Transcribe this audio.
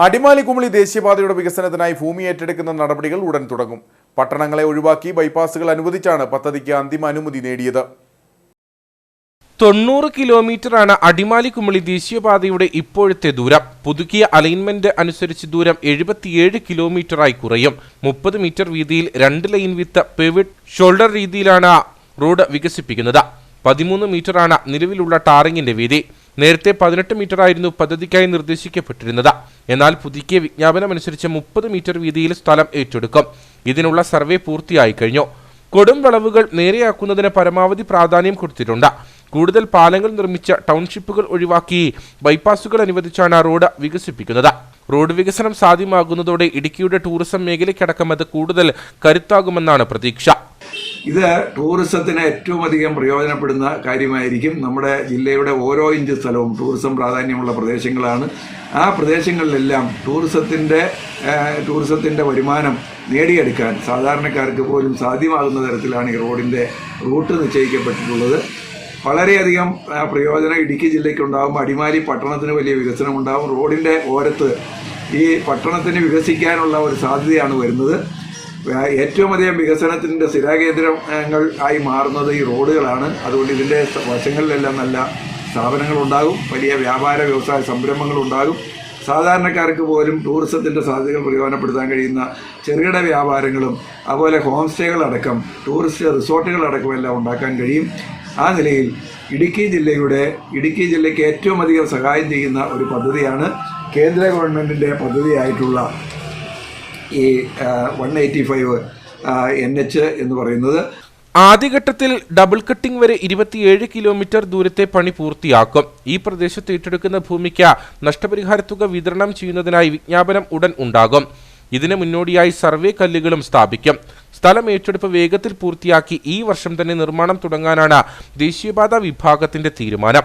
അടിമാലി കുമളി ദേശീയപാതയുടെ വികസനത്തിനായി ഭൂമി ഏറ്റെടുക്കുന്ന നടപടികൾ ഉടൻ തുടങ്ങും. പട്ടണങ്ങളെ ഒഴിവാക്കി ബൈപ്പാസുകൾ അനുവദിച്ചാണ് പദ്ധതിക്ക് അന്തിമ അനുമതി നേടിയത്. 90 കിലോമീറ്ററാണ് അടിമാലി കുമളി ദേശീയപാതയുടെ ഇപ്പോഴത്തെ ദൂരം. പുതുക്കിയ അലൈൻമെന്റ് അനുസരിച്ച് ദൂരം 77 കിലോമീറ്ററായി കുറയും. 30 മീറ്റർ വീതിയിൽ 2 ലൈൻ വിത്ത് പേവിഡ് ഷോൾഡർ രീതിയിലാണ് റോഡ് വികസിപ്പിക്കുന്നത്. 13 മീറ്ററാണ് നിലവിലുള്ള ടാറിങ്ങിന്റെ വീതി. നേരത്തെ 18 മീറ്ററായിരുന്നു പദ്ധതിക്കായി നിർദ്ദേശിക്കപ്പെട്ടിരുന്നത്. എന്നാൽ പുതുക്കിയ വിജ്ഞാപനമനുസരിച്ച് 30 മീറ്റർ വീതിയിൽ സ്ഥലം ഏറ്റെടുക്കും. ഇതിനുള്ള സർവേ പൂർത്തിയായി കഴിഞ്ഞു. കൊടും വളവുകൾ നേരെയാക്കുന്നതിന് പരമാവധി പ്രാധാന്യം കൊടുത്തിട്ടുണ്ട്. കൂടുതൽ പാലങ്ങൾ നിർമ്മിച്ച ടൗൺഷിപ്പുകൾ ഒഴിവാക്കി ബൈപ്പാസുകൾ അനുവദിച്ചാണ് റോഡ് വികസിപ്പിക്കുന്നത്. റോഡ് വികസനം സാധ്യമാകുന്നതോടെ ഇടുക്കിയുടെ ടൂറിസം മേഖലയ്ക്കടക്കം അത് കൂടുതൽ കരുത്താകുമെന്നാണ് പ്രതീക്ഷ. ഇത് ടൂറിസത്തിന് ഏറ്റവും അധികം പ്രയോജനപ്പെടുന്ന കാര്യമായിരിക്കും. നമ്മുടെ ജില്ലയുടെ ഓരോ ഇഞ്ച് സ്ഥലവും ടൂറിസം പ്രാധാന്യമുള്ള പ്രദേശങ്ങളാണ്. ആ പ്രദേശങ്ങളിലെല്ലാം ടൂറിസത്തിൻ്റെ വരുമാനം നേടിയെടുക്കാൻ സാധാരണക്കാർക്ക് പോലും സാധ്യമാകുന്ന തരത്തിലാണ് ഈ റോഡിൻ്റെ റൂട്ട് നിശ്ചയിക്കപ്പെട്ടിട്ടുള്ളത്. വളരെയധികം പ്രയോജനം ഇടുക്കി ജില്ലയ്ക്കുണ്ടാകും. അടിമാലി പട്ടണത്തിന് വലിയ വികസനം ഉണ്ടാകും. റോഡിൻ്റെ ഓരത്ത് ഈ പട്ടണത്തിന് വികസിക്കാനുള്ള ഒരു സാധ്യതയാണ് വരുന്നത്. ഏറ്റവും അധികം വികസനത്തിൻ്റെ സ്ഥിരകേന്ദ്രങ്ങൾ ആയി മാറുന്നത് ഈ റോഡുകളാണ്. അതുകൊണ്ട് ഇതിൻ്റെ വശങ്ങളിലെല്ലാം നല്ല സ്ഥാപനങ്ങളുണ്ടാകും, വലിയ വ്യാപാര വ്യവസായ സംരംഭങ്ങളുണ്ടാകും. സാധാരണക്കാർക്ക് പോലും ടൂറിസത്തിൻ്റെ സാധ്യതകൾ പ്രയോജനപ്പെടുത്താൻ കഴിയുന്ന ചെറുകിട വ്യാപാരങ്ങളും അതുപോലെ ഹോം സ്റ്റേകളടക്കം ടൂറിസ്റ്റ് റിസോർട്ടുകളടക്കം എല്ലാം ഉണ്ടാക്കാൻ കഴിയും. ആ നിലയിൽ ഇടുക്കി ജില്ലയ്ക്ക് ഏറ്റവും അധികം സഹായം ചെയ്യുന്ന ഒരു പദ്ധതിയാണ് കേന്ദ്ര ഗവൺമെൻറ്റിൻ്റെ പദ്ധതിയായിട്ടുള്ള ഈ 185 NH എന്ന് പറയുന്നത്. ആദ്യഘട്ടത്തിൽ ഡബിൾ കട്ടിംഗ് വരെ 27 കിലോമീറ്റർ ദൂരത്തെ പണി പൂർത്തിയാക്കും. ഈ പ്രദേശത്ത് ഏറ്റെടുക്കുന്ന ഭൂമിക്ക് നഷ്ടപരിഹാര തുക വിതരണം ചെയ്യുന്നതിനായി വിജ്ഞാപനം ഉടൻ ഉണ്ടാകും. ഇതിന് മുന്നോടിയായി സർവേ കല്ലുകളും സ്ഥാപിക്കും. സ്ഥലം ഏറ്റെടുപ്പ് വേഗത്തിൽ പൂർത്തിയാക്കി ഈ വർഷം തന്നെ നിർമ്മാണം തുടങ്ങാനാണ് ദേശീയപാത വിഭാഗത്തിന്റെ തീരുമാനം.